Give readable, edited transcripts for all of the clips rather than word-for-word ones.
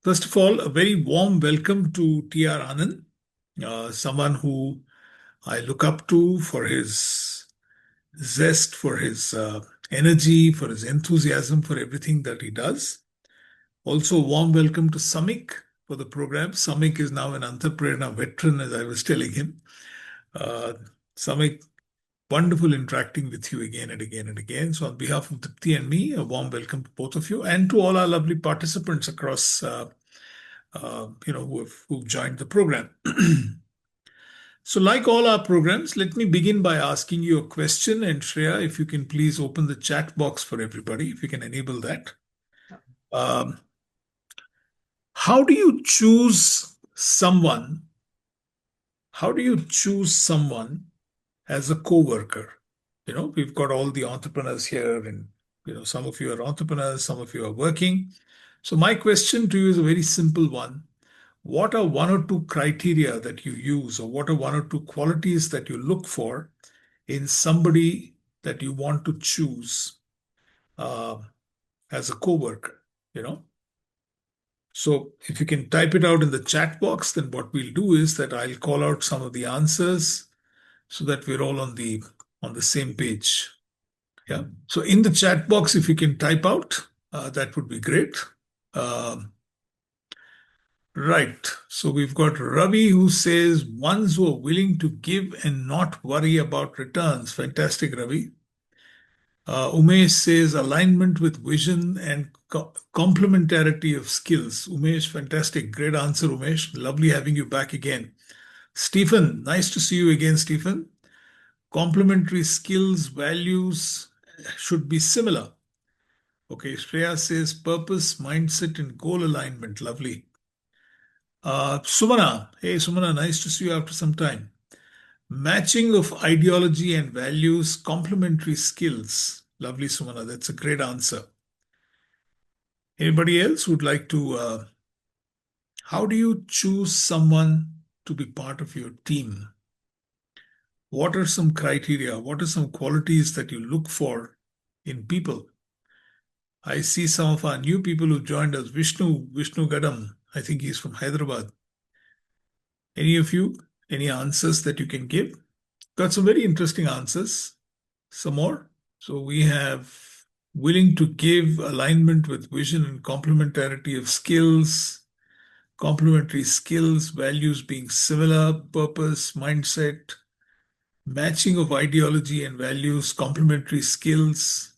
First of all, a very warm welcome to T.R. Anand, someone who I look up to for his zest, for his energy, for his enthusiasm, for everything that he does. Also, a warm welcome to Samik for the program. Samik is now an Antar Prerana veteran, as I was telling him. Uh, Samik, wonderful interacting with you again and again and again. So, on behalf of Dipti and me, a warm welcome to both of you and to all our lovely participants across who've joined the program. So, like all our programs, let me begin by asking you a question. And Shreya, if you can please open the chat box for everybody, if you can enable that. Um, how do you choose someone? How do you choose someone as a co-worker? We've got all the entrepreneurs here, and some of you are entrepreneurs, some of you are working. So, my question to you is a very simple one. What are one or two criteria that you use, or what are one or two qualities that you look for in somebody that you want to choose uh, as a coworker? You know, so if you can type it out in the chat box, then what we'll do is that I'll call out some of the answers so that we're all on the same page. Yeah. So in the chat box, if you can type out, that would be great. Um Right. So we've got Ravi who says ones who are willing to give and not worry about returns. Fantastic, Ravi. Umesh says alignment with vision and complementarity of skills. Umesh, fantastic. Great answer, Umesh. Lovely having you back again. Stephen, nice to see you again, Stephen. Complementary skills, values should be similar. Okay, Shreya says purpose, mindset, and goal alignment. Lovely. Sumana, hey Sumana, nice to see you after some time. Matching of ideology and values, complementary skills. Lovely, Sumana, that's a great answer. Anybody else would like to? How do you choose someone to be part of your team? What are some criteria? What are some qualities that you look for in people? I see some of our new people who joined us. Vishnu Gadam, I think he's from Hyderabad. Any of you, any answers that you can give? Got some very interesting answers. Some more. So we have willing to give, alignment with vision and complementarity of skills, complementary skills, values being similar, purpose, mindset, matching of ideology and values, complementary skills.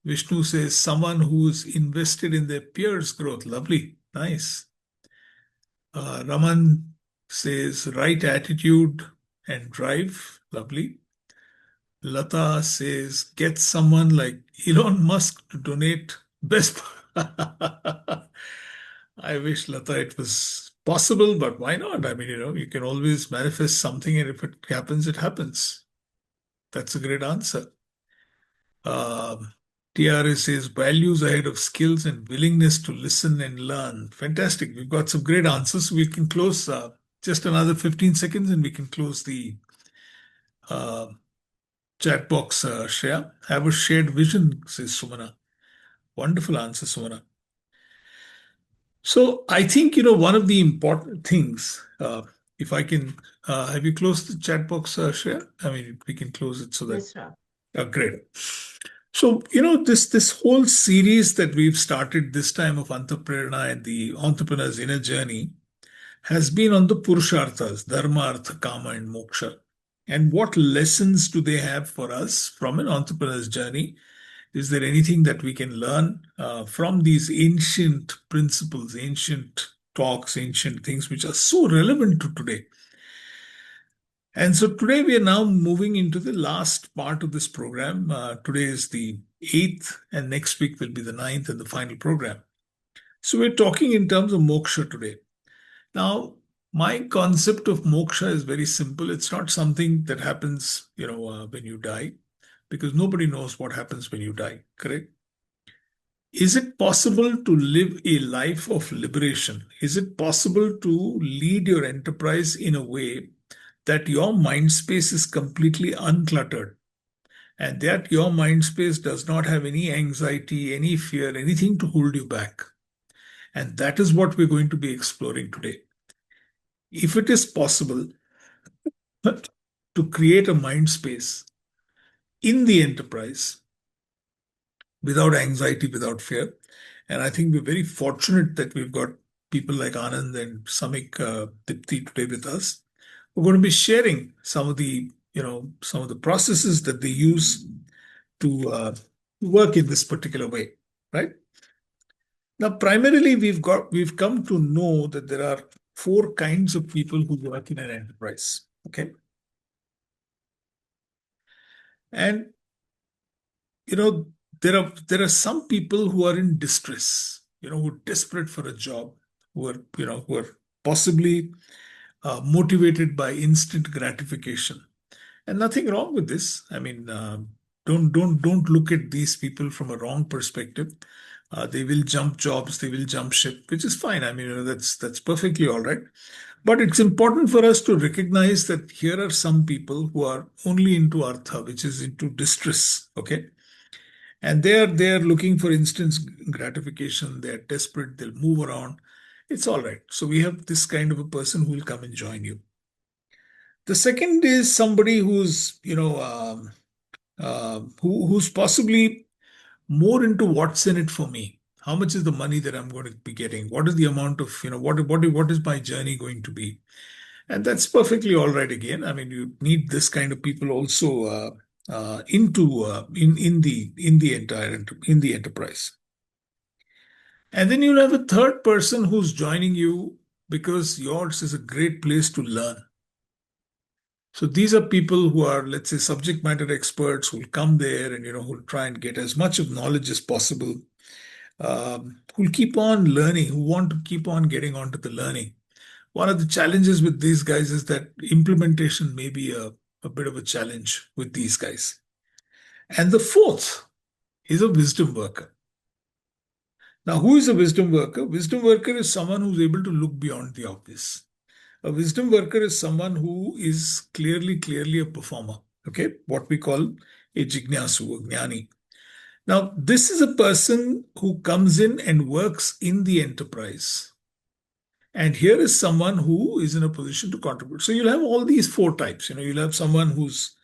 Vishnu says someone who's invested in their peers' growth. Lovely. Nice. Raman says right attitude and drive. Lovely. Lata says get someone like Elon Musk to donate best. I wish, Lata, it was possible, but why not? I mean, you can always manifest something, and if it happens, it happens. That's a great answer. TRS says values ahead of skills and willingness to listen and learn. Fantastic. We've got some great answers. We can close just another 15 seconds and we can close the uh, chat box, Shreya. Have a shared vision, says Sumana. Wonderful answer, Sumana. So I think, one of the important things, if I can, have you closed the chat box, Shreya? I mean, we can close it so that. Yes, sir. Great. So, this whole series that we've started this time of Antar Prerana and the entrepreneur's inner journey has been on the Purusharthas, Dharma, Artha, Kama, and Moksha. And what lessons do they have for us from an entrepreneur's journey? Is there anything that we can learn from these ancient principles, ancient talks, ancient things which are so relevant to today? And so today we are now moving into the last part of this program. Today is the 8th, and next week will be the 9th and the final program. So we're talking in terms of moksha today. Now, my concept of moksha is very simple. It's not something that happens, when you die, because nobody knows what happens when you die, correct? Is it possible to live a life of liberation? Is it possible to lead your enterprise in a way that your mind space is completely uncluttered and that your mind space does not have any anxiety, any fear, anything to hold you back? And that is what we're going to be exploring today. If it is possible to create a mind space in the enterprise without anxiety, without fear. And I think we're very fortunate that we've got people like Anand and Samik Dipti today with us. We're going to be sharing some of some of the processes that they use to work in this particular way, right? Now, primarily, we've come to know that there are four kinds of people who work in an enterprise. Okay, and you know there are some people who are in distress, who are desperate for a job, who are possibly motivated by instant gratification, and nothing wrong with this. I mean, don't look at these people from a wrong perspective. They will jump jobs, they will jump ship, which is fine. I mean, that's perfectly all right. But it's important for us to recognize that here are some people who are only into artha, which is into distress. Okay, and they are looking for instant gratification. They're desperate, they'll move around. It's all right. So we have this kind of a person who will come and join you. The second is somebody who's who's possibly more into what's in it for me. How much is the money that I'm going to be getting? What is the amount of, what is my journey going to be? And that's perfectly all right. Again, I mean, you need this kind of people also into in the in the enterprise. And then you'll have a third person who's joining you because yours is a great place to learn. So these are people who are, let's say, subject matter experts who will come there and who'll try and get as much of knowledge as possible. Who'll keep on learning, who want to keep on getting onto the learning. One of the challenges with these guys is that implementation may be a bit of a challenge with these guys. And the fourth is a wisdom worker. Now, who is a wisdom worker? Wisdom worker is someone who's able to look beyond the obvious. A wisdom worker is someone who is clearly a performer. Okay, what we call a jignasu, a jnani. Now, this is a person who comes in and works in the enterprise. And here is someone who is in a position to contribute. So you'll have all these four types. You'll have someone who's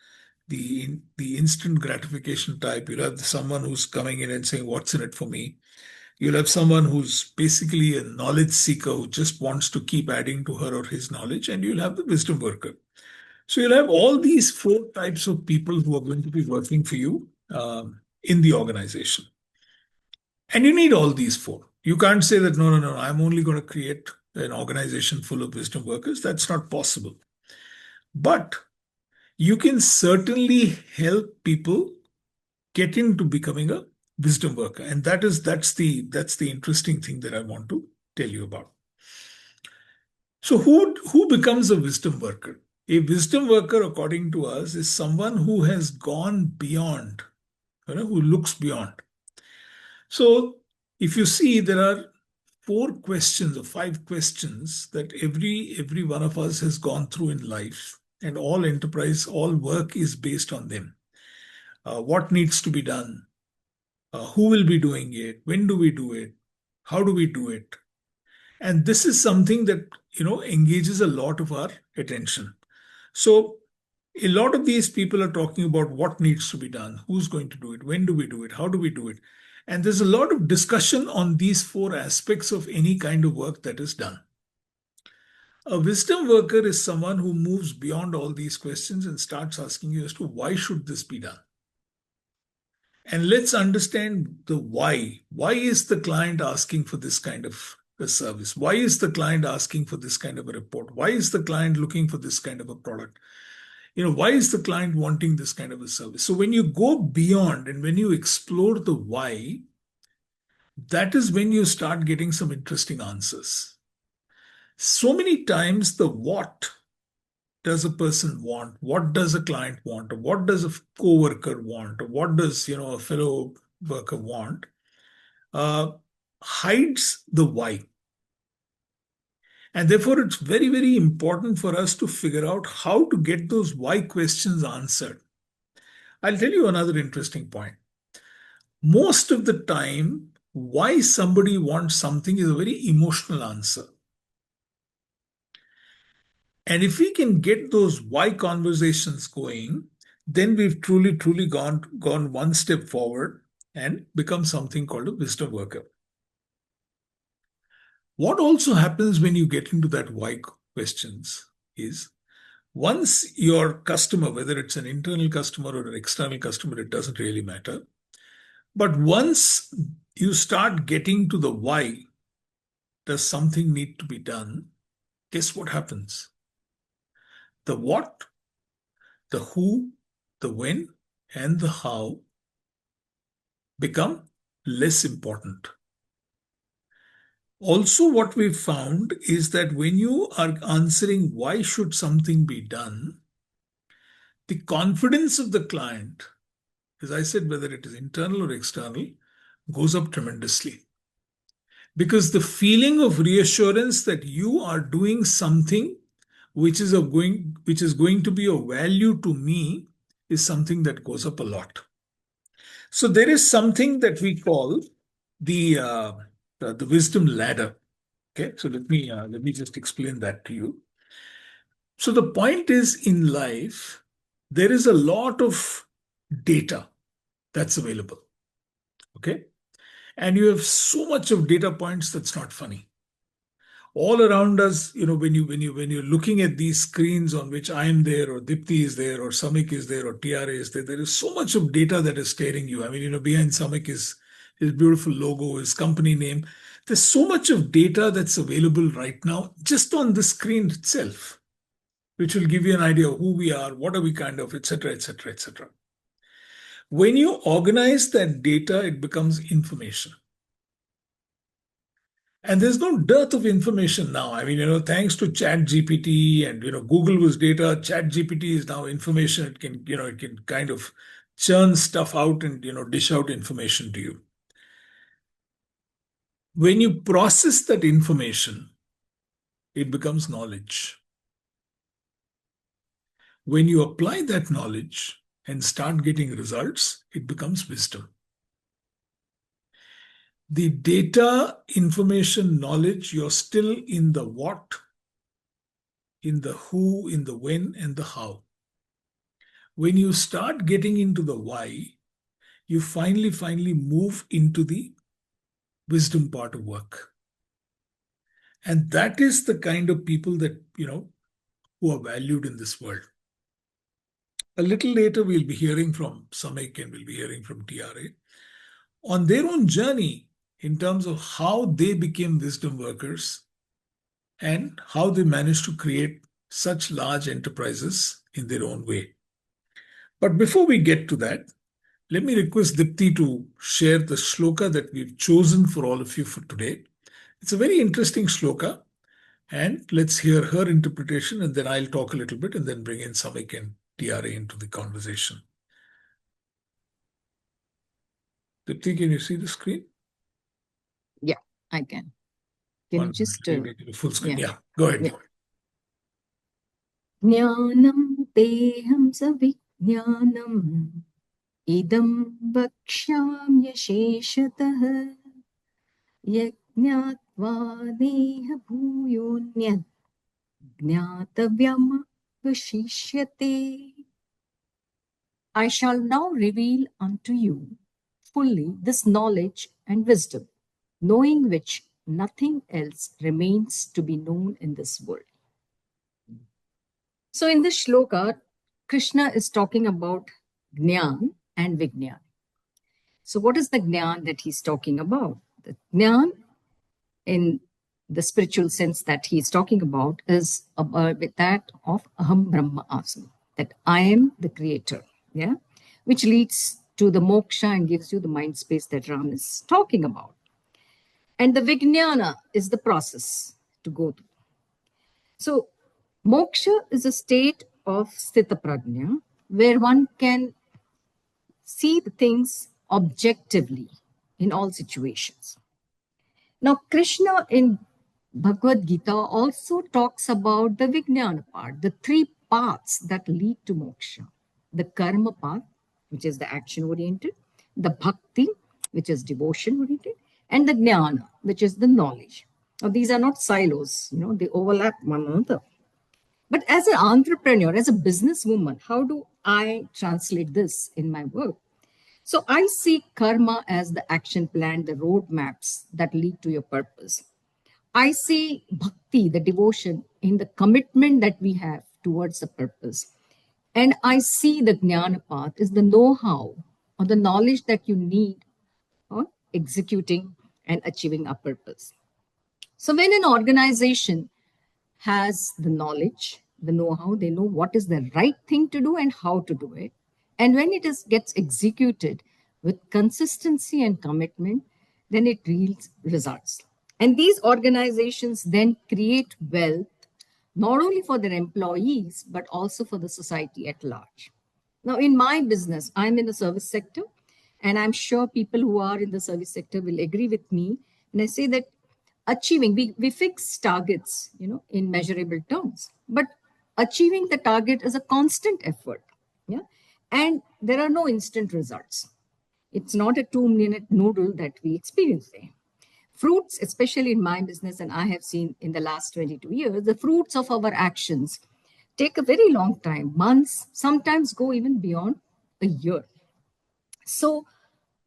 the instant gratification type. You'll have someone who's coming in and saying, "What's in it for me?" You'll have someone who's basically a knowledge seeker who just wants to keep adding to her or his knowledge, and you'll have the wisdom worker. So you'll have all these four types of people who are going to be working for you in the organization. And you need all these four. You can't say that, no, no, no, I'm only going to create an organization full of wisdom workers. That's not possible. But you can certainly help people get into becoming a wisdom worker. And that's the interesting thing that I want to tell you about. So who becomes a wisdom worker? A wisdom worker, according to us, is someone who has gone beyond, who looks beyond. So if you see, there are four questions or five questions that every one of us has gone through in life, and all enterprise, all work is based on them. What needs to be done? Who will be doing it? When do we do it? How do we do it? And this is something that engages a lot of our attention. So a lot of these people are talking about what needs to be done, who's going to do it, when do we do it, how do we do it. And there's a lot of discussion on these four aspects of any kind of work that is done. A wisdom worker is someone who moves beyond all these questions and starts asking you as to why should this be done. And let's understand the why. Why is the client asking for this kind of a service? Why is the client asking for this kind of a report? Why is the client looking for this kind of a product? Why is the client wanting this kind of a service? So when you go beyond and when you explore the why, that is when you start getting some interesting answers. So many times the what does a person want? What does a client want? Or what does a coworker want? Or what does a fellow worker want? Hides the why. And therefore, it's very important for us to figure out how to get those why questions answered. I'll tell you another interesting point. Most of the time, why somebody wants something is a very emotional answer. And if we can get those why conversations going, then we've truly gone one step forward and become something called a wisdom worker. What also happens when you get into that why questions is once your customer, whether it's an internal customer or an external customer, it doesn't really matter. But once you start getting to the why, does something need to be done? Guess what happens? The what, the who, the when, and the how become less important. Also, what we found is that when you are answering why should something be done, the confidence of the client, as I said, whether it is internal or external, goes up tremendously. Because the feeling of reassurance that you are doing something which is going to be of value to me is something that goes up a lot. So there is something that we call the the wisdom ladder. Okay, so let me just explain that to you. So the point is in life, there is a lot of data that's available. Okay, and you have so much of data points that's not funny. All around us, when you're looking at these screens on which I am there, or Dipti is there, or Samik is there, or TRA is there, there is so much of data that is staring you. I mean, behind Samik is his beautiful logo, his company name. There's so much of data that's available right now just on the screen itself, which will give you an idea of who we are, what are we kind of, etc., etc., etc. When you organize that data, it becomes information. And there's no dearth of information now. I mean, thanks to Chat GPT and, Google was data, Chat GPT is now information. It can kind of churn stuff out and, dish out information to you. When you process that information, it becomes knowledge. When you apply that knowledge and start getting results, it becomes wisdom. The data, information, knowledge, you're still in the what, in the who, in the when, and the how. When you start getting into the why, you finally move into the wisdom part of work. And that is the kind of people that, who are valued in this world. A little later, we'll be hearing from Samik and we'll be hearing from TRA on their own journey in terms of how they became wisdom workers and how they managed to create such large enterprises in their own way. But before we get to that, let me request Dipti to share the shloka that we've chosen for all of you for today. It's a very interesting shloka, and let's hear her interpretation, and then I'll talk a little bit and then bring in Samik and TRA into the conversation. Dipti, can you see the screen? Yeah, I can. Can you just full screen? Yeah, go ahead. Jnanam teham savijnanam idam vakshamyasheshatah yajnatva neha bhuyonyad jnatavyam vashishyate. I shall now reveal unto you fully this knowledge and wisdom, knowing which nothing else remains to be known in this world. So in this shloka, Krishna is talking about Gnyana and Vignyana. So what is the Gnyana that he's talking about? The Gnyana, in the spiritual sense that he's talking about, is about that of Aham Brahma Asmi, that I am the creator, yeah, which leads to the moksha and gives you the mind space that Ram is talking about. And the Vijnana is the process to go through. So moksha is a state of sthita prajna where one can see the things objectively in all situations. Now, Krishna in Bhagavad Gita also talks about the Vijnana part, the three paths that lead to moksha: the karma path, which is the action oriented, the bhakti, which is devotion oriented, and the Jnana, which is the knowledge. Now, these are not silos, they overlap one another. But as an entrepreneur, as a businesswoman, how do I translate this in my work? So I see karma as the action plan, the roadmaps that lead to your purpose. I see bhakti, the devotion, in the commitment that we have towards the purpose. And I see the jnana path is the know how or the knowledge that you need on executing and achieving our purpose. So when an organization has the knowledge, the know-how, they know what is the right thing to do and how to do it. And when it is gets executed with consistency and commitment, then it yields results. And these organizations then create wealth not only for their employees but also for the society at large. Now, in my business, I'm in the service sector, and I'm sure people who are in the service sector will agree with me. And I say that achieving, we fix targets, in measurable terms, but achieving the target is a constant effort. Yeah. And there are no instant results. It's not a 2-minute noodle that we experience there. Fruits, especially in my business, and I have seen in the last 22 years, the fruits of our actions take a very long time, months, sometimes go even beyond a year. So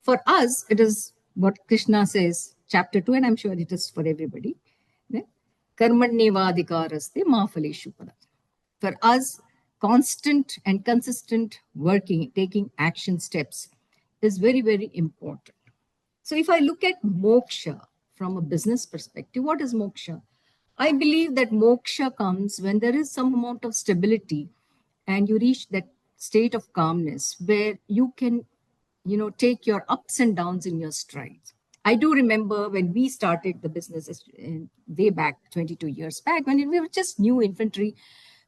for us, it is what Krishna says, chapter 2, and I'm sure it is for everybody. Karmanyevadhikaraste ma phaleshu pada. For us, constant and consistent working, taking action steps is very, very important. So if I look at moksha from a business perspective, what is moksha? I believe that moksha comes when there is some amount of stability and you reach that state of calmness where you can, take your ups and downs in your strides. I do remember when we started the business way back 22 years back, when we were just new infantry,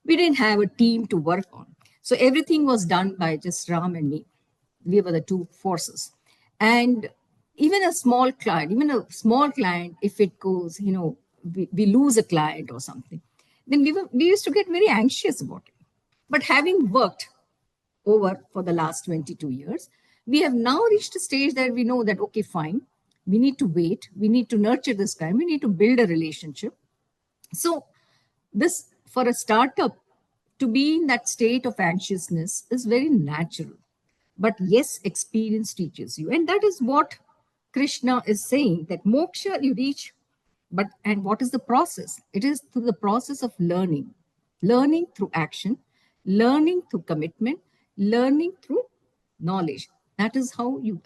we didn't have a team to work on. So everything was done by just Ram and me. We were the two forces. And even a small client, if it goes, we lose a client or something, then we used to get very anxious about it. But having worked over for the last 22 years, we have now reached a stage that we know that, okay, fine, we need to wait, we need to nurture this guy, we need to build a relationship. So this, for a startup to be in that state of anxiousness is very natural. But yes, experience teaches you. And that is what Krishna is saying, that moksha you reach. But and what is the process? It is through the process of learning through action, learning through commitment, learning through knowledge. That is how you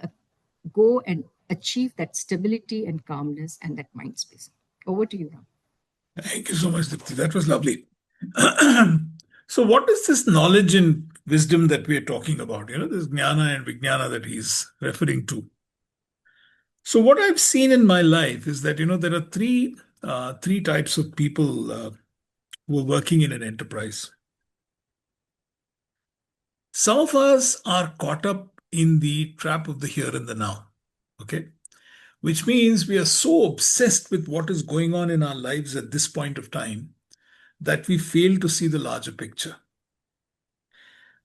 go and achieve that stability and calmness and that mind space. Over to you, Ram. Thank you so much, Dipti. That was lovely. So, what is this knowledge and wisdom that we are talking about? This Jnana and Vijnana that he's referring to. So, what I've seen in my life is that there are three types of people who are working in an enterprise. Some of us are caught up in the trap of the here and the now. Okay, which means we are so obsessed with what is going on in our lives at this point of time that we fail to see the larger picture.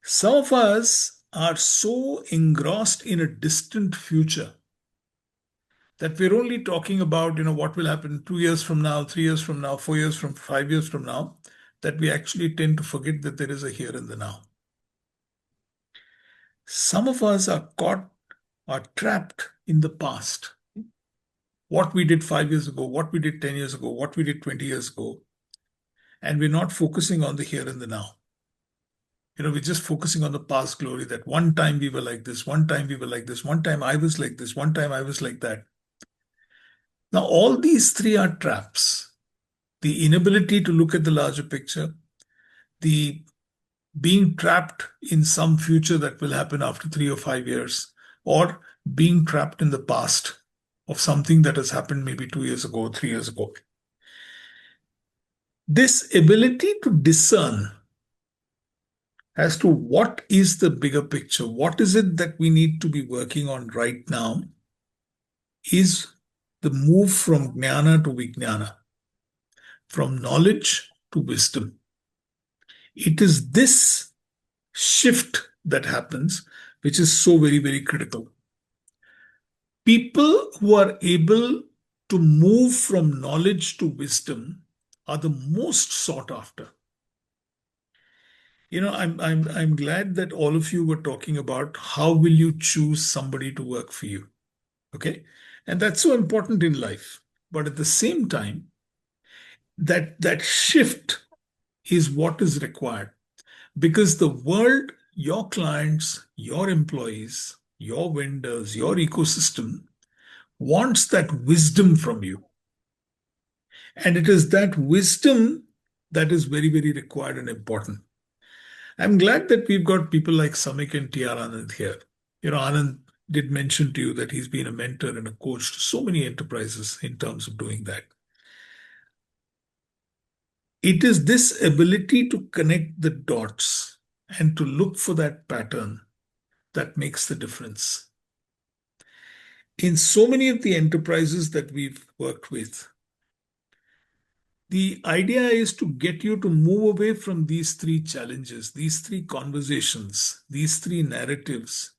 Some of us are so engrossed in a distant future that we're only talking about, what will happen 2 years from now, 3 years from now, 4 years from 5 years from now, that we actually tend to forget that there is a here and the now. Some of us are trapped in the past. What we did 5 years ago, what we did 10 years ago, what we did 20 years ago, and we're not focusing on the here and the now. We're just focusing on the past glory, that one time we were like this, one time we were like this, one time I was like this, one time I was like that. Now, all these three are traps. The inability to look at the larger picture, the being trapped in some future that will happen after 3 or 5 years, or being trapped in the past of something that has happened maybe 2 years ago, 3 years ago. This ability to discern as to what is the bigger picture, what is it that we need to be working on right now, is the move from Jnana to Vijnana, from knowledge to wisdom. It is this shift that happens, which is so very, very critical. People who are able to move from knowledge to wisdom are the most sought after. I'm glad that all of you were talking about how will you choose somebody to work for you. Okay. And that's so important in life. But at the same time, that shift is what is required because the world, your clients, your employees, your vendors, your ecosystem wants that wisdom from you. And it is that wisdom that is very, very required and important. I'm glad that we've got people like Samik and TR Anand here. Anand did mention to you that he's been a mentor and a coach to so many enterprises in terms of doing that. It is this ability to connect the dots and to look for that pattern that makes the difference. In so many of the enterprises that we've worked with, the idea is to get you to move away from these three challenges, these three conversations, these three narratives,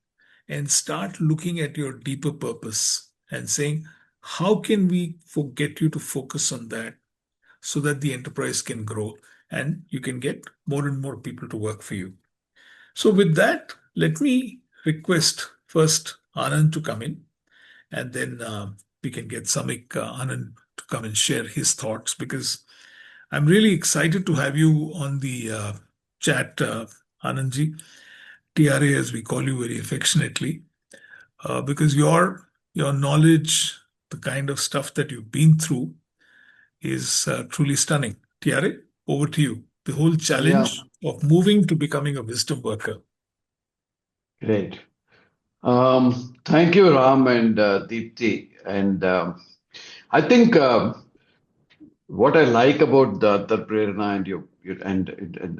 and start looking at your deeper purpose and saying, how can we get you to focus on that so that the enterprise can grow and you can get more and more people to work for you? So, with that, let me request first Anand to come in, and then we can get Samik Anand to come and share his thoughts because I'm really excited to have you on the chat, Anandji, TRA as we call you very affectionately, because your knowledge, the kind of stuff that you've been through, is truly stunning. TRA, over to you. The whole Yeah, challenge of moving to becoming a wisdom worker. great. Thank you, Ram and Deepthi. And I think what I like about the Antar Prerana and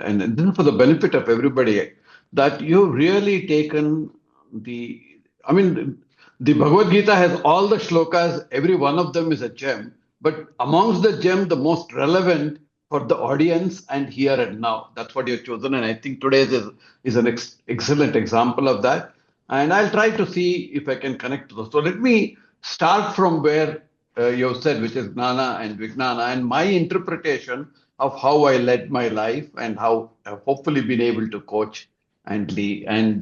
and this is for the benefit of everybody, that you've really taken the, I mean, the Bhagavad Gita has all the shlokas, every one of them is a gem, but amongst the gem, the most relevant for the audience and here and now. That's what you've chosen. And I think today's is an excellent example of that. And I'll try to see if I can connect to those. So let me start from where you said, which is Gnana and Vijnana, and my interpretation of how I led my life and how I've hopefully been able to coach and lead and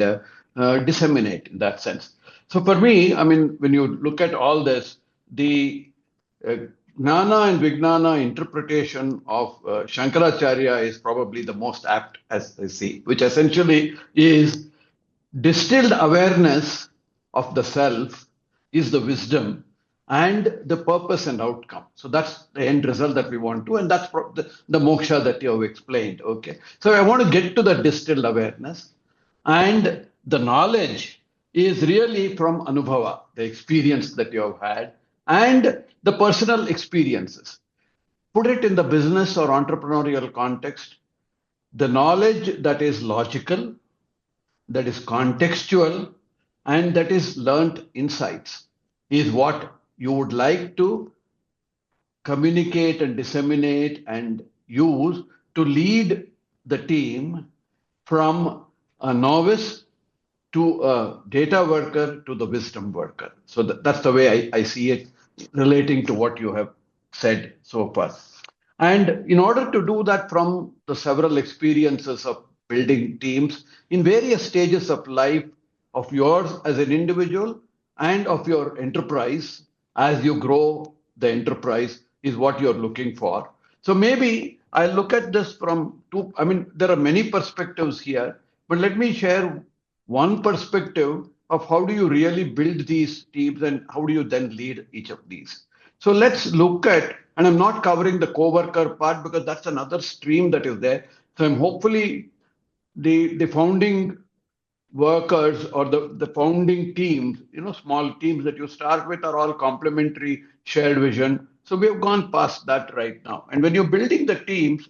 disseminate in that sense. So for me, I mean, when you look at all this, the uh, Gnana and Vijnana interpretation of Shankaracharya is probably the most apt, as I see, which essentially is distilled awareness of the self is the wisdom and the purpose and outcome. So that's the end result that we want to, and that's the moksha that you have explained. Okay. So I want to get to the distilled awareness, and the knowledge is really from anubhava, the experience that you have had, and the personal experiences. Put it in the business or entrepreneurial context, the knowledge that is logical, that is contextual, and that is learnt insights is what you would like to communicate and disseminate and use to lead the team from a novice to a data worker to the wisdom worker. So that's the way I see it relating to what you have said so far. And in order to do that from the several experiences of building teams in various stages of life of yours as an individual and of your enterprise as you grow the enterprise is what you're looking for. So maybe I look at this from two, I mean, there are many perspectives here, but let me share one perspective of how do you really build these teams and how do you then lead each of these. So let's look at, and I'm not covering the co-worker part because that's another stream that is there. So I'm hopefully the founding workers or the founding teams, small teams that you start with are all complementary shared vision. So we have gone past that right now. And when you're building the teams,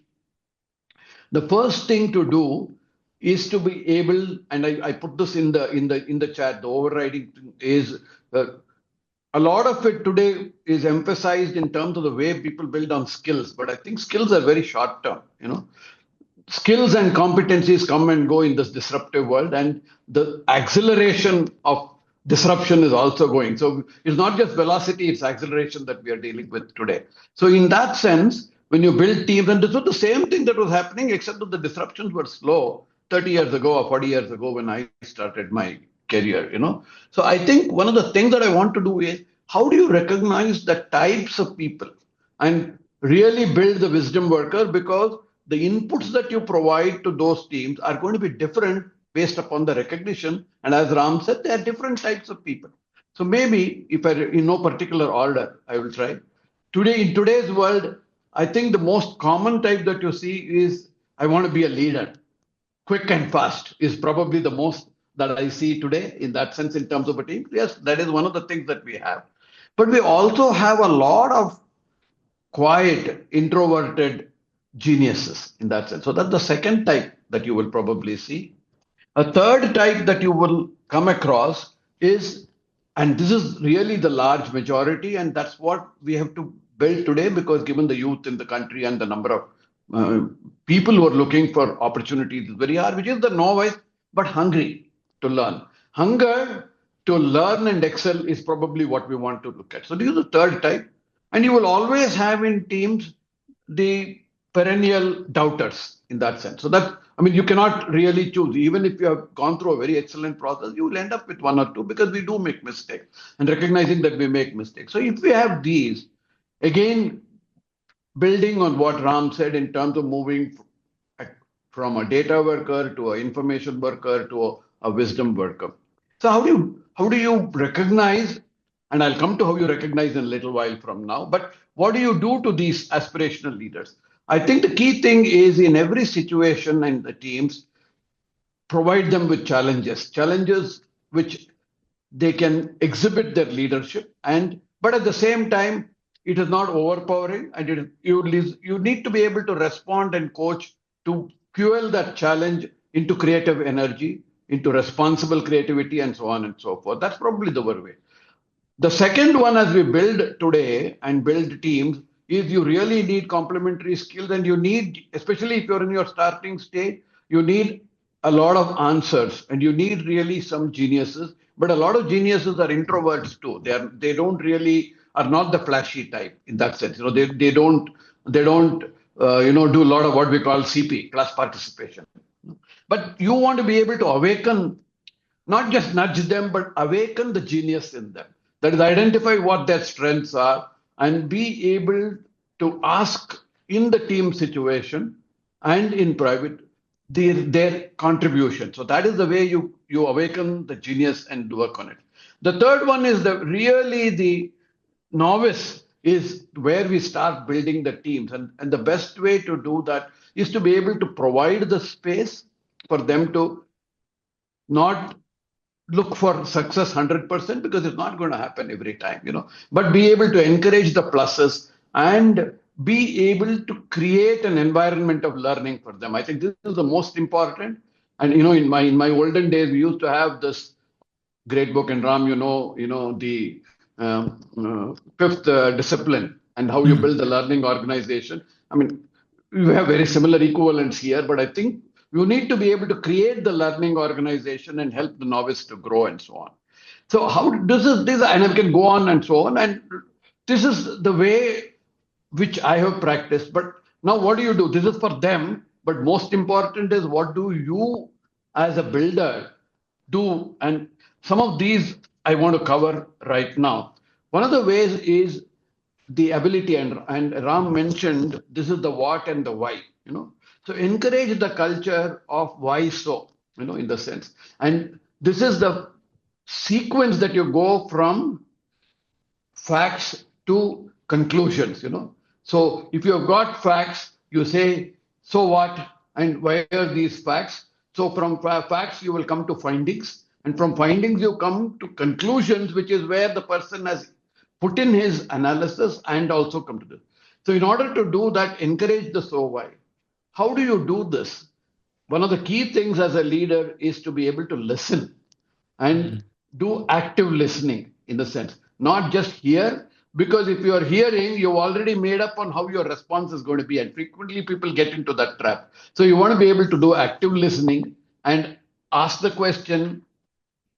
the first thing to do is to be able, and I put this in the chat, the overriding thing is a lot of it today is emphasized in terms of the way people build on skills, but I think skills are very short term. Skills and competencies come and go in this disruptive world, and the acceleration of disruption is also going. So it's not just velocity, it's acceleration that we are dealing with today. So in that sense, when you build teams, and this was the same thing that was happening, except that the disruptions were slow 30 years ago or 40 years ago when I started my career. So I think one of the things that I want to do is how do you recognize the types of people and really build the wisdom worker, because the inputs that you provide to those teams are going to be different based upon the recognition. And as Ram said, there are different types of people. So maybe if I, in no particular order, I will try. Today, in today's world, I think the most common type that you see is I want to be a leader. Quick and fast is probably the most that I see today in that sense in terms of a team. Yes, that is one of the things that we have. But we also have a lot of quiet, introverted geniuses in that sense. So that's the second type that you will probably see. A third type that you will come across is, and this is really the large majority, and that's what we have to build today, because given the youth in the country and the number of people who are looking for opportunities is very hard, which is the novice but hungry to learn. Hunger to learn and excel is probably what we want to look at. So this is the third type. And you will always have in teams the perennial doubters in that sense. So that, I mean, you cannot really choose. Even if you have gone through a very excellent process, you will end up with one or two, because we do make mistakes, and recognizing that we make mistakes. So if we have these, again, building on what Ram said in terms of moving from a data worker to an information worker to a wisdom worker. So how do you recognize, and I'll come to how you recognize in a little while from now, but what do you do to these aspirational leaders? I think the key thing is in every situation in the teams, provide them with challenges which they can exhibit their leadership, and but at the same time it is not overpowering, and you need to be able to respond and coach to fuel that challenge into creative energy, into responsible creativity, and so on and so forth. That's probably the way. The second one, as we build today and build teams, is you really need complementary skills, and you need, especially if you're in your starting stage, you need a lot of answers, and you need really some geniuses. But a lot of geniuses are introverts too. They don't really are not the flashy type in that sense. They don't do a lot of what we call CP, class participation. But you want to be able to awaken, not just nudge them, but awaken the genius in them. That is, identify what their strengths are and be able to ask in the team situation and in private their contribution. So that is the way you awaken the genius and work on it. The third one is the novice is where we start building the teams. And the best way to do that is to be able to provide the space for them to not look for success 100%, because it's not going to happen every time, but be able to encourage the pluses and be able to create an environment of learning for them. I think this is the most important. And in my olden days, we used to have this great book, and Ram, the fifth discipline and how you build the learning organization. I mean, we have very similar equivalents here, but I think you need to be able to create the learning organization and help the novice to grow and so on. So how this, and I can go on and so on. And this is the way which I have practiced. But now what do you do? This is for them. But most important is, what do you as a builder do? And some of these I want to cover right now. One of the ways is the ability, and Ram mentioned this is the what and the why. So encourage the culture of why so, in the sense. And this is the sequence that you go from facts to conclusions. So if you have got facts, you say, so what, and why are these facts? So from facts, you will come to findings. And from findings, you come to conclusions, which is where the person has put in his analysis and also come to this. So in order to do that, encourage the so why. How do you do this? One of the key things as a leader is to be able to listen and do active listening, in the sense, not just hear, because if you are hearing, you've already made up on how your response is going to be. And frequently people get into that trap. So you want to be able to do active listening and ask the question,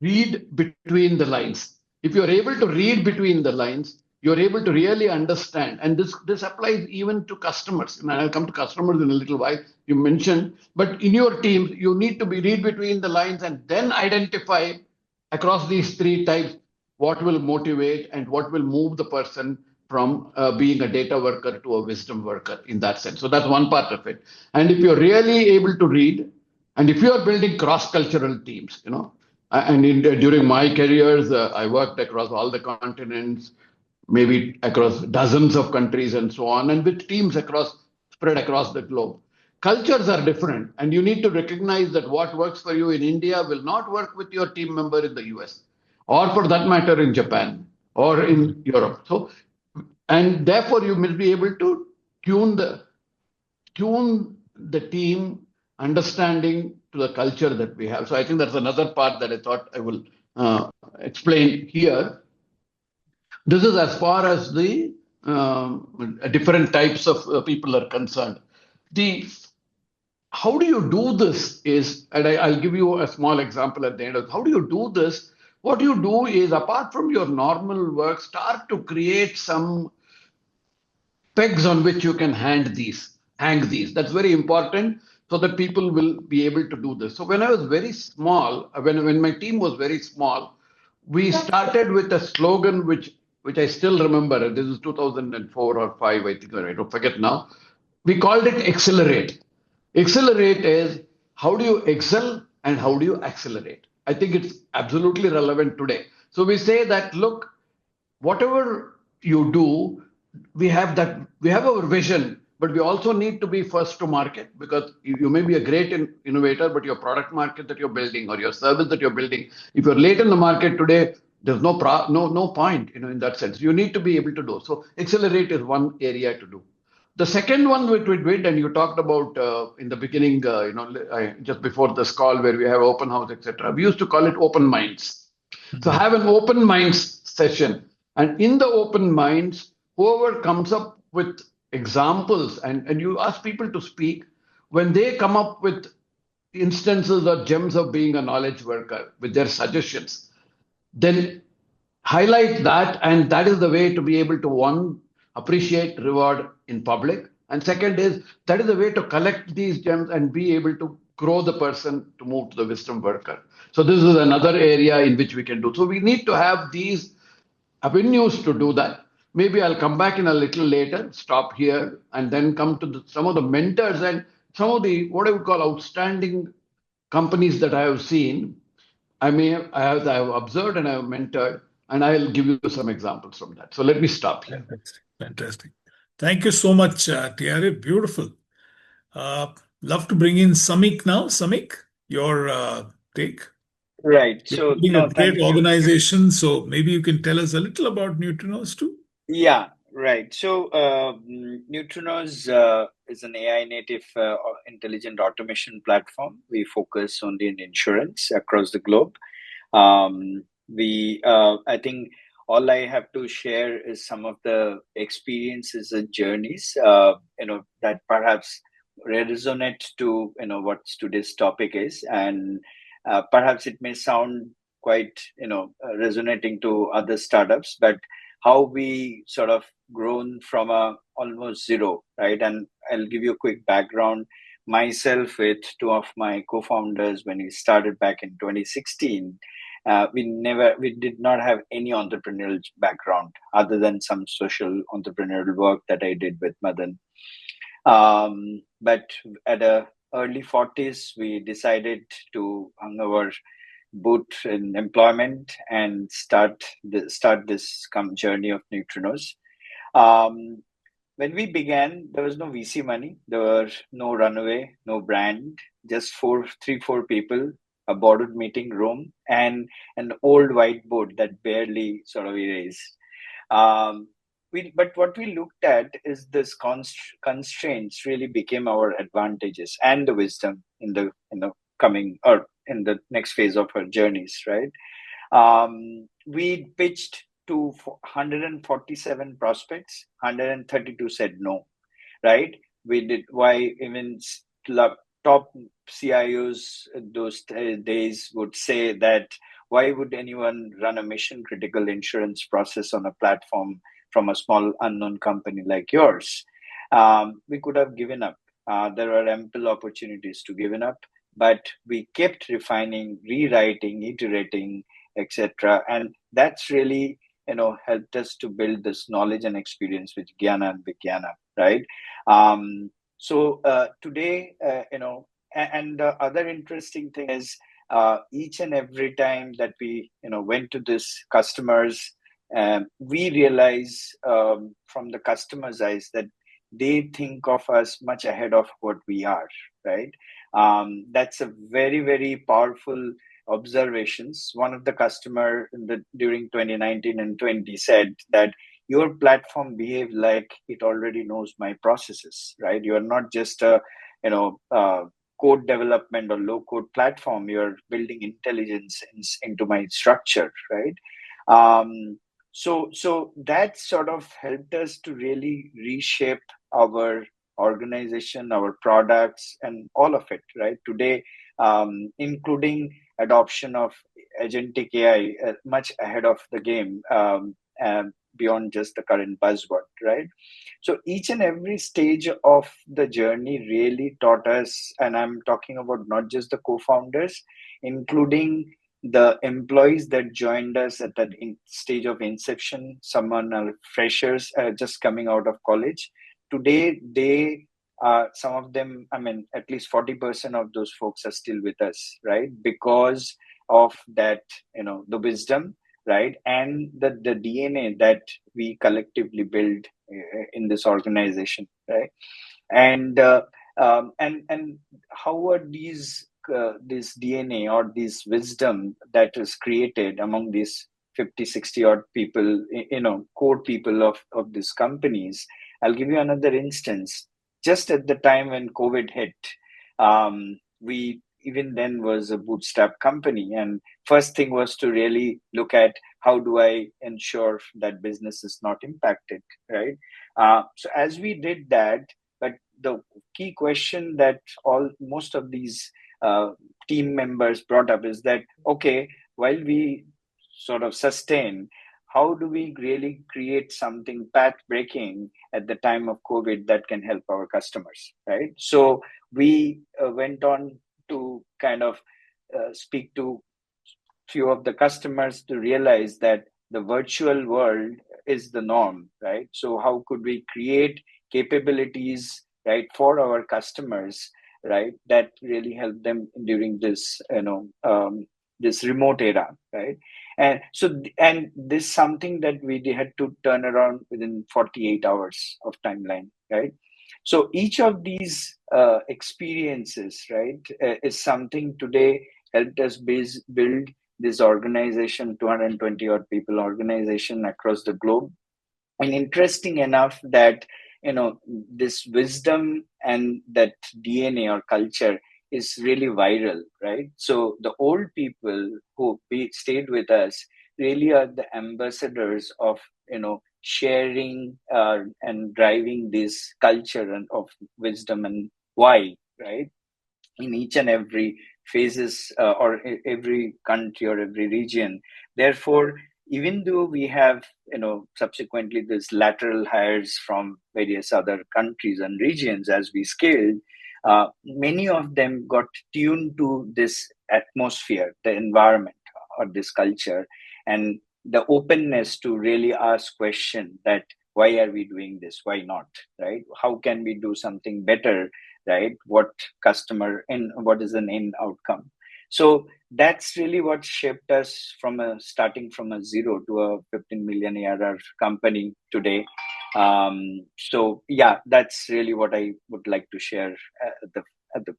read between the lines. If you're able to read between the lines, you're able to really understand. And this applies even to customers. And I'll come to customers in a little while. You mentioned, but in your teams, you need to be read between the lines and then identify across these three types what will motivate and what will move the person from being a data worker to a wisdom worker in that sense. So that's one part of it. And if you're really able to read, and if you are building cross-cultural teams, during my careers, I worked across all the continents, maybe across dozens of countries and so on, and with teams spread across the globe. Cultures are different, and you need to recognize that what works for you in India will not work with your team member in the US, or for that matter in Japan or in Europe. So, and therefore you must be able to tune the team understanding to the culture that we have. So I think that's another part that I thought I will explain here. This is as far as the different types of people are concerned. The How do you do this is, and I'll give you a small example at the end of how do you do this? What you do is, apart from your normal work, start to create some pegs on which you can hang these. That's very important so that people will be able to do this. So when I was very small, when my team was very small, we started with a slogan which I still remember. This is 2004 or 5, I think. I don't forget now. We called it accelerate. Accelerate is how do you excel and how do you accelerate? I think it's absolutely relevant today. So we say that, look, whatever you do, we have our vision, but we also need to be first to market, because you may be a great innovator, but your product market that you're building or your service that you're building, if you're late in the market today, there's no point, in that sense. You need to be able to do. So accelerate is one area to do. The second one which we did, and you talked about in the beginning, just before this call, where we have open house, etc. We used to call it open minds. So have an open minds session. And in the open minds, whoever comes up with examples, and you ask people to speak, when they come up with instances or gems of being a knowledge worker with their suggestions, then highlight that. And that is the way to be able to, one, appreciate, reward in public. And second is, that is the way to collect these gems and be able to grow the person to move to the wisdom worker. So this is another area in which we can do. So we need to have these avenues to do that. Maybe I'll come back in a little later, stop here, and then come to some of the mentors and some of the, what I would call, outstanding companies that I have seen. I have observed and I have mentored, and I'll give you some examples from that. So let me stop here. Fantastic. Fantastic. Thank you so much, Tiare. Beautiful. Love to bring in Samik now. Samik, your take. Right. You're So, building no, a great thank you. organization, so maybe you can tell us a little about Neutrinos too. Yeah, right. So, Neutrinos is an AI native intelligent automation platform. We focus only in insurance across the globe. I think all I have to share is some of the experiences and journeys, that perhaps resonate to, what today's topic is. And perhaps it may sound quite, resonating to other startups, but how we sort of grown from a almost zero, right? And I'll give you a quick background. Myself with two of my co-founders, when we started back in 2016, we did not have any entrepreneurial background other than some social entrepreneurial work that I did with Madan. But at the early 40s, we decided to hang our boot in employment and start this journey of Neutrinos. When we began, there was no VC money, there were no runway, no brand, just three, four people, a boarded meeting room, and an old whiteboard that barely sort of erased. But what we looked at is this constraints really became our advantages and the wisdom in the coming or in the next phase of our journeys, right? We pitched to 147 prospects, 132 said no, right? We did why even top CIOs those days would say that why would anyone run a mission critical insurance process on a platform from a small unknown company like yours? We could have given up. There are ample opportunities to give up, but we kept refining, rewriting, iterating, etc. And that's really, helped us to build this knowledge and experience with Gnyana and Vignyana, right? So today, and the other interesting thing is, each and every time that we, went to this customers, we realize, from the customer's eyes, that they think of us much ahead of what we are, right? That's a very, very powerful observations. One of the customer during 2019 and 20 said that your platform behave like it already knows my processes, right? You are not just a, code development or low code platform. You're building intelligence into my structure, right? So that sort of helped us to really reshape our organization, our products, and all of it, right? Today, including adoption of agentic AI, much ahead of the game, beyond just the current buzzword, right? So each and every stage of the journey really taught us, and I'm talking about not just the co-founders, including the employees that joined us at that stage of inception. Someone are freshers, just coming out of college. Today, some of them, I mean, at least 40% of those folks are still with us, right? Because of that, the wisdom, right? And the DNA that we collectively build in this organization, right? And and how are these this DNA or this wisdom that is created among these 50, 60 odd people, core people of these companies? I'll give you another instance. Just at the time when COVID hit, we even then was a bootstrap company, and first thing was to really look at how do I ensure that business is not impacted, right? So as we did that, but the key question that most of these team members brought up is that, okay, while we sort of sustain, how do we really create something path breaking at the time of COVID that can help our customers, right? So we went on to kind of speak to few of the customers to realize that the virtual world is the norm, right? So how could we create capabilities, right, for our customers, right, that really help them during this, this remote era, right? And so, and this something that we had to turn around within 48 hours of timeline, right? So each of these experiences, right, is something today helped us build this organization, 220 odd people organization across the globe. And interesting enough that, this wisdom and that DNA or culture is really viral, right? So the old people who stayed with us really are the ambassadors of, sharing and driving this culture and of wisdom and why, right? In each and every phases, or every country or every region. Therefore, even though we have, subsequently this lateral hires from various other countries and regions as we scaled, many of them got tuned to this atmosphere, the environment, or this culture, and the openness to really ask question that why are we doing this, why not, right? How can we do something better, right? What customer and what is an end outcome? So that's really what shaped us from starting from a zero to a 15 million ARR company today. So yeah, that's really what I would like to share at the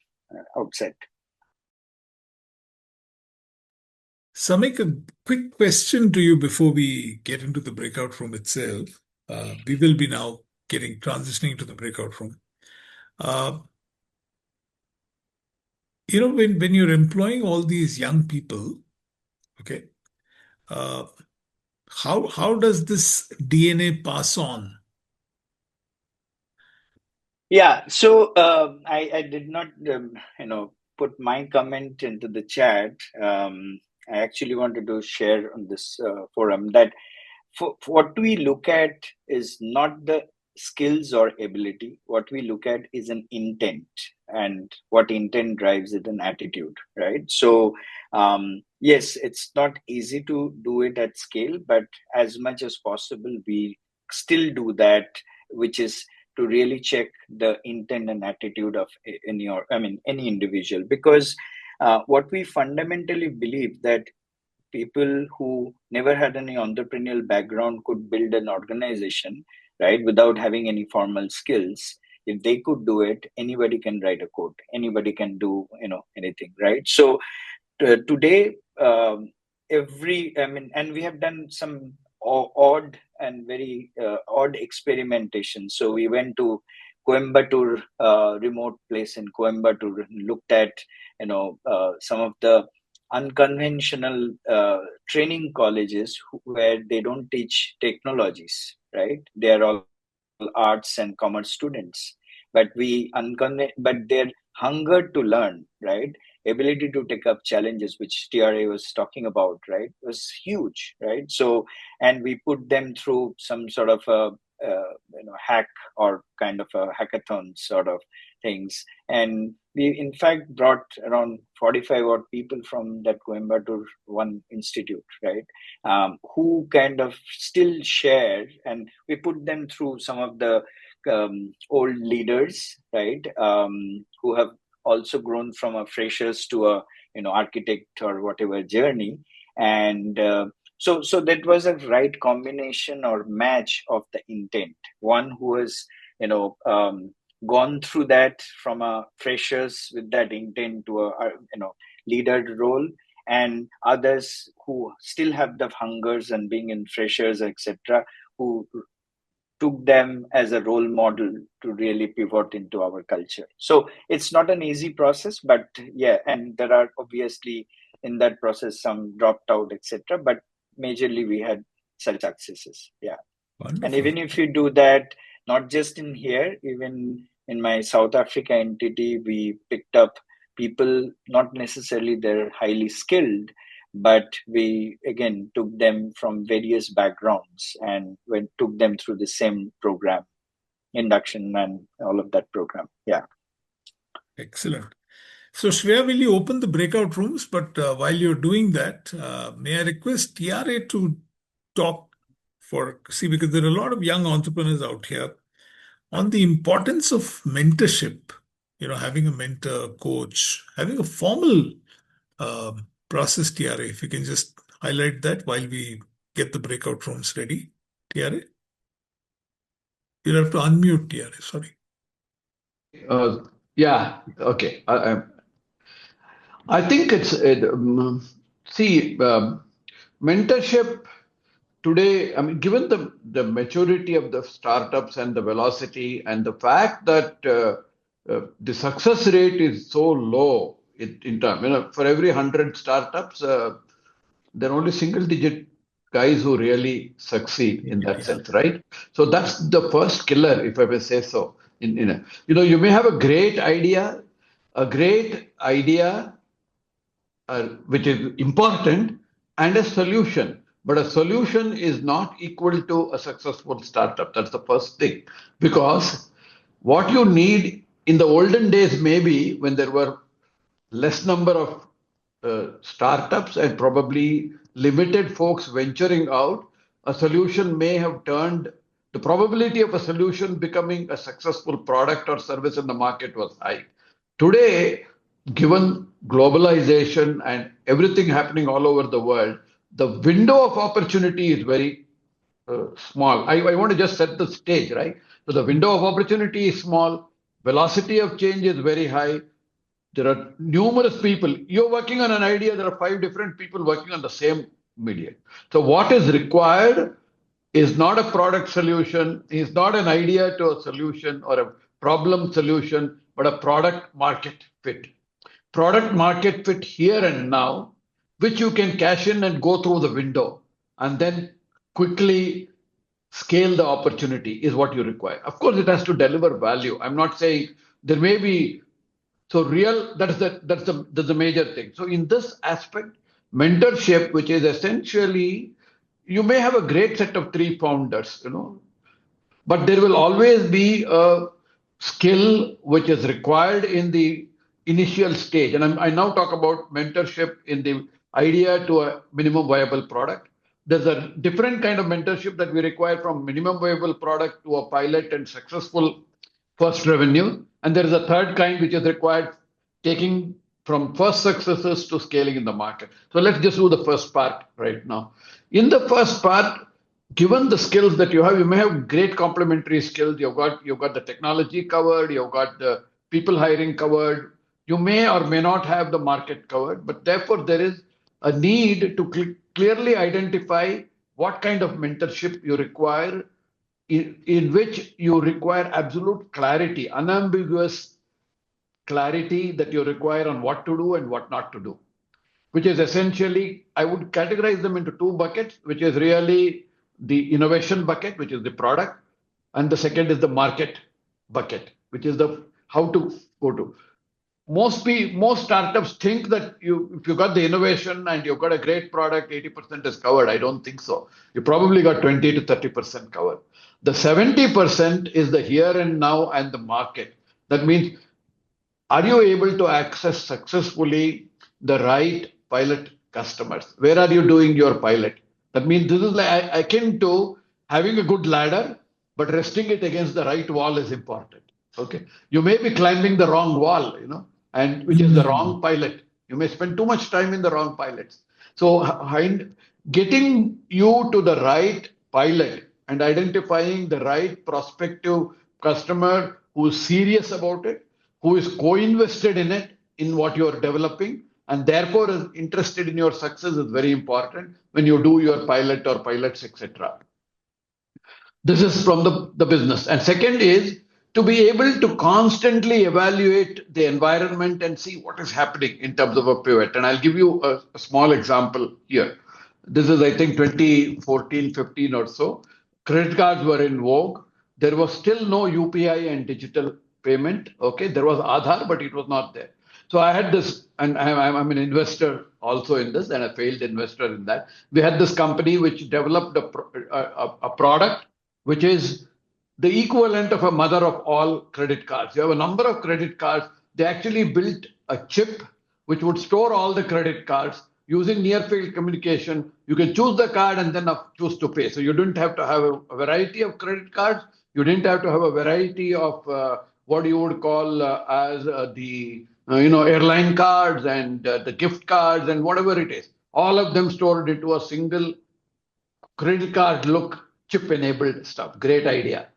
outset. Samik, a quick question to you before we get into the breakout room itself. We will be now transitioning to the breakout room. When you're employing all these young people, okay, how does this DNA pass on? Yeah, so I did not put my comment into the chat. I actually wanted to share on this forum that for what we look at is not the skills or ability. What we look at is an intent, and what intent drives it, an attitude, right? So, yes, it's not easy to do it at scale, but as much as possible, we still do that, which is to really check the intent and attitude of any individual, because what we fundamentally believe that people who never had any entrepreneurial background could build an organization, right, without having any formal skills. If they could do it, anybody can write a code, anybody can do anything, right? So today, and we have done some odd and very odd experimentation. So we went to Coimbatore, remote place in Coimbatore, and looked at some of the unconventional training colleges where they don't teach technologies, right? They are all arts and commerce students, but their hunger to learn, right, ability to take up challenges, which TRA was talking about, right, was huge, right? So, and we put them through some sort of a hack or kind of a hackathon sort of things, and we in fact brought around 45 odd people from that Coimbatore one institute, right, who kind of still share, and we put them through some of the old leaders, right, who have also grown from a freshers to a architect or whatever journey, and so that was a right combination or match of the intent. One who has gone through that from a freshers with that intent to a leader role, and others who still have the hungers and being in freshers, etc., who took them as a role model to really pivot into our culture. So it's not an easy process, but yeah, and there are obviously in that process some dropped out, etc., but majorly we had such successes. Yeah. And Wonderful. even if you do that, not just in here, even in my South Africa entity, we picked up people, not necessarily they're highly skilled, but we again took them from various backgrounds and took them through the same program, induction and all of that program. Yeah. Excellent. So, Shreya, will you open the breakout rooms? But while you're doing that, may I request TRA to talk because there are a lot of young entrepreneurs out here on the importance of mentorship, having a mentor, coach, having a formal process, TRA. If you can just highlight that while we get the breakout rooms ready, TRA. You'll have to unmute, TRA. Sorry. Yeah, okay. I think mentorship today, I mean, given the maturity of the startups and the velocity and the fact that the success rate is so low in terms, for every 100 startups, there are only single digit guys who really succeed in that Yeah. sense, right? So that's the first killer, if I may say so. You may have a great idea which is important, and a solution. But a solution is not equal to a successful startup. That's the first thing. Because what you need in the olden days, maybe when there were less number of startups and probably limited folks venturing out, a solution may have turned, the probability of a solution becoming a successful product or service in the market was high. Today, given globalization and everything happening all over the world, the window of opportunity is very small. I want to just set the stage, right? So the window of opportunity is small, velocity of change is very high. There are numerous people. You're working on an idea, there are 5 different people working on the same medium. So what is required is not a product solution, is not an idea to a solution or a problem solution, but a product market fit. Product market fit here and now, which you can cash in and go through the window and then quickly scale the opportunity is what you require. Of course, it has to deliver value. I'm not saying there may be that's the major thing. So in this aspect, mentorship, which is essentially, you may have a great set of three founders, but there will always be a skill which is required in the initial stage. And I now talk about mentorship in the idea to a minimum viable product. There's a different kind of mentorship that we require from minimum viable product to a pilot and successful first revenue. And there is a third kind which is required taking from first successes to scaling in the market. So let's just do the first part right now. In the first part, given the skills that you have, you may have great complementary skills. You've got the technology covered, you've got the people hiring covered. You may or may not have the market covered, but therefore there is a need to clearly identify what kind of mentorship you require, in which you require absolute clarity, unambiguous clarity that you require on what to do and what not to do, which is essentially, I would categorize them into two buckets, which is really the innovation bucket, which is the product, and the second is the market bucket, which is the how to go to. Most startups think that if you got the innovation and you've got a great product, 80% is covered. I don't think so. You probably got 20 to 30% covered. The 70% is the here and now and the market. That means, are you able to access successfully the right pilot customers? Where are you doing your pilot? That means this is like akin to having a good ladder, but resting it against the right wall is important. Okay, you may be climbing the wrong wall, and which is the wrong pilot. You may spend too much time in the wrong pilots. So getting you to the right pilot and identifying the right prospective customer who's serious about it, who is co-invested in it, in what you're developing, and therefore is interested in your success is very important when you do your pilot or pilots, etc. This is from the business. And second is to be able to constantly evaluate the environment and see what is happening in terms of a pivot. And I'll give you a small example here. This is, I think, 2014, 15 or so. Credit cards were in vogue. There was still no UPI and digital payment. Okay, there was Aadhaar, but it was not there. So I had this, and I'm an investor also in this, and a failed investor in that. We had this company which developed a product which is the equivalent of a mother of all credit cards. You have a number of credit cards. They actually built a chip which would store all the credit cards using near-field communication. You can choose the card and then choose to pay. So you didn't have to have a variety of credit cards. You didn't have to have a variety of what you would call as the airline cards and the gift cards and whatever it is. All of them stored into a single credit card look chip-enabled stuff. Great idea,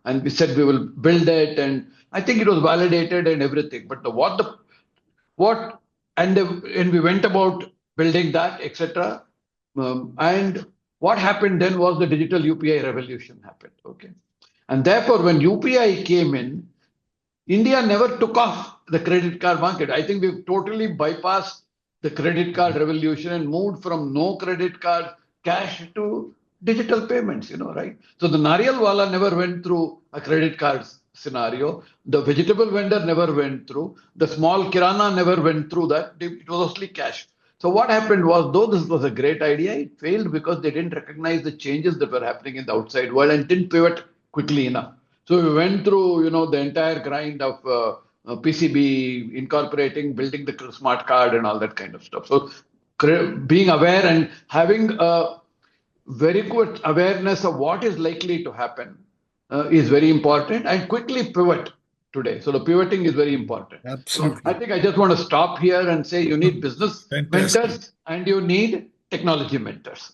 And we said we will build it, and I think it was validated and everything. But and we went about building that, etc. And what happened then was the digital UPI revolution happened. Okay, and therefore when UPI came in, India never took off the credit card market. I think we've totally bypassed the credit card revolution and moved from no credit card cash to digital payments, right? So the Nariyal Wala never went through a credit card scenario. The vegetable vendor never went through. The small kirana never went through that. It was mostly cash. So what happened was, though this was a great idea, it failed because they didn't recognize the changes that were happening in the outside world and didn't pivot quickly enough. So we went through, the entire grind of PCB, incorporating, building the smart card and all that kind of stuff. So being aware and having a very good awareness of what is likely to happen is very important, and quickly pivot today. So the pivoting is very important. Absolutely. I think I just want to stop here and say you need business mentors and you need technology mentors.